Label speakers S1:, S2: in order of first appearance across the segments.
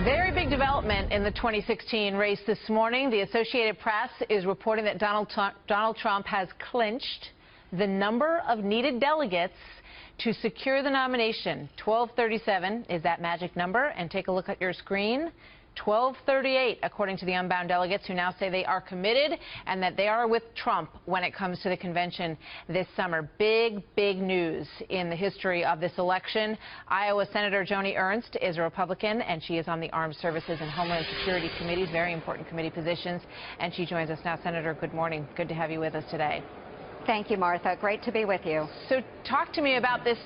S1: Very big development in the 2016 race this morning. The Associated Press is reporting that Donald Trump has clinched the number of needed delegates to secure the nomination. 1237 is that magic number. And take a look at your screen. 1238, according to the Unbound delegates, who now say they are committed and that they are with Trump when it comes to the convention this summer. Big, big news in the history of this election. Iowa Senator Joni Ernst is a Republican, and she is on the Armed Services and Homeland Security committees, very important committee positions, and she joins us now. Senator, good morning. Good to have you with us today.
S2: Thank you, Martha. Great to be with you.
S1: So talk to me about this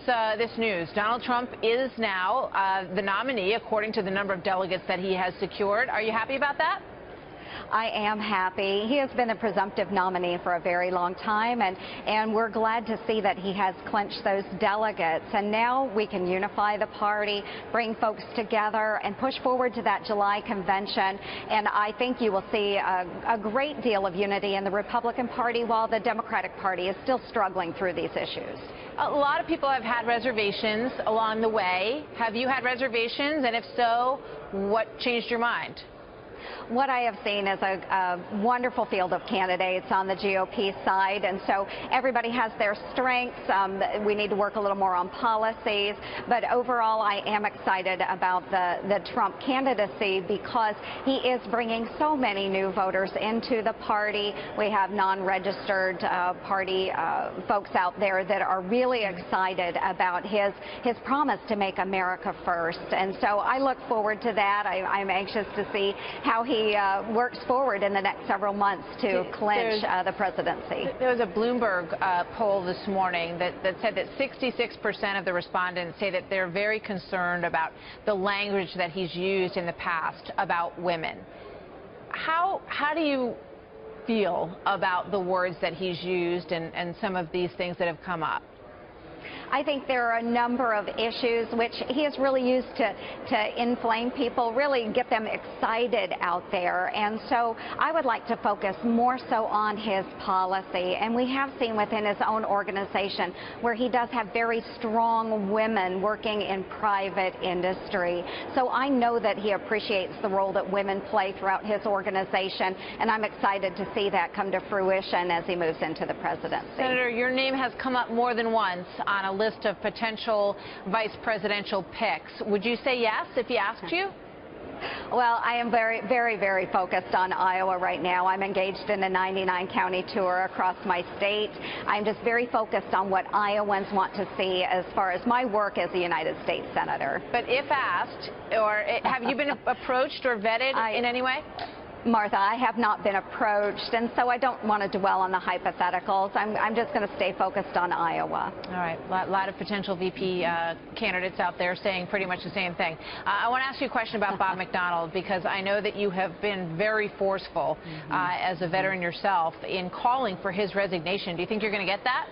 S1: news. Donald Trump is now the nominee, according to the number of delegates that he has secured. Are you happy about that?
S2: I am happy. He has been a presumptive nominee for a very long time, and we're glad to see that he has clinched those delegates. And now we can unify the party, bring folks together, and push forward to that July convention. And I think you will see a great deal of unity in the Republican Party while the Democratic Party is still struggling through these issues.
S1: A lot of people have had reservations along the way. Have you had reservations? And if so, what changed your mind?
S2: What I have seen is a wonderful field of candidates on the GOP side, and so everybody has their strengths. We need to work a little more on policies, but overall I am excited about the Trump candidacy because he is bringing so many new voters into the party. We have non-registered party folks out there that are really excited about his promise to make America first, and so I look forward to that. I'm anxious to see how he works forward in the next several months to clinch the presidency.
S1: There was a Bloomberg poll this morning that said that 66% of the respondents say that they're very concerned about the language that he's used in the past about women. How do you feel about the words that he's used and some of these things that have come up?
S2: I think there are a number of issues which he has really used to inflame people, really get them excited out there. And so I would like to focus more so on his policy. And we have seen within his own organization where he does have very strong women working in private industry. So I know that he appreciates the role that women play throughout his organization, and I'm excited to see that come to fruition as he moves into the presidency.
S1: Senator, your name has come up more than once on a list of potential vice presidential picks. Would you say yes if he asked you?
S2: Well, I am very, very, very focused on Iowa right now. I'm engaged in a 99-county tour across my state. I'm just very focused on what Iowans want to see as far as my work as a United States Senator.
S1: But if asked, or have you been approached or vetted in any way?
S2: Martha, I have not been approached, and so I don't want to dwell on the hypotheticals. I'm just going to stay focused on Iowa.
S1: All right. A lot of potential VP candidates out there saying pretty much the same thing. I want to ask you a question about Bob McDonald, because I know that you have been very forceful as a veteran yourself in calling for his resignation. Do you think you're going to get that?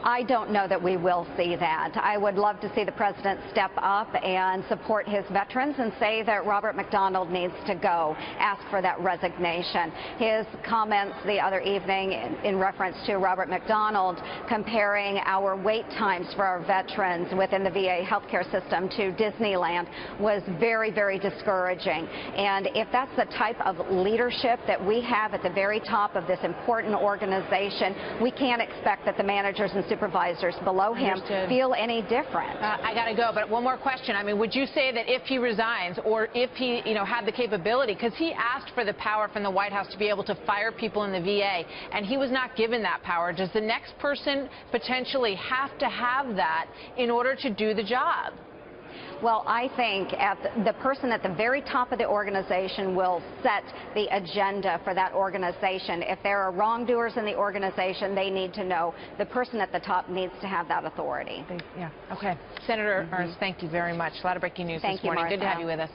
S2: I don't know that we will see that. I would love to see the president step up and support his veterans and say that Robert McDonald needs to go, ask for that resignation. His comments the other evening in reference to Robert McDonald comparing our wait times for our veterans within the VA healthcare system to Disneyland was very, very discouraging. And if that's the type of leadership that we have at the very top of this important organization, we can't expect that the managers and supervisors below him feel any different.
S1: I got to go, but one more question. I mean, would you say that if he resigns, or if he, had the capability, because he asked for the power from the White House to be able to fire people in the VA, and he was not given that power, does the next person potentially have to have that in order to do the job?
S2: Well, I think the person at the very top of the organization will set the agenda for that organization. If there are wrongdoers in the organization, they need to know the person at the top needs to have that authority.
S1: Yeah. Okay. Senator Ernst, thank you very much. A lot of breaking news this morning. Good to have you with us.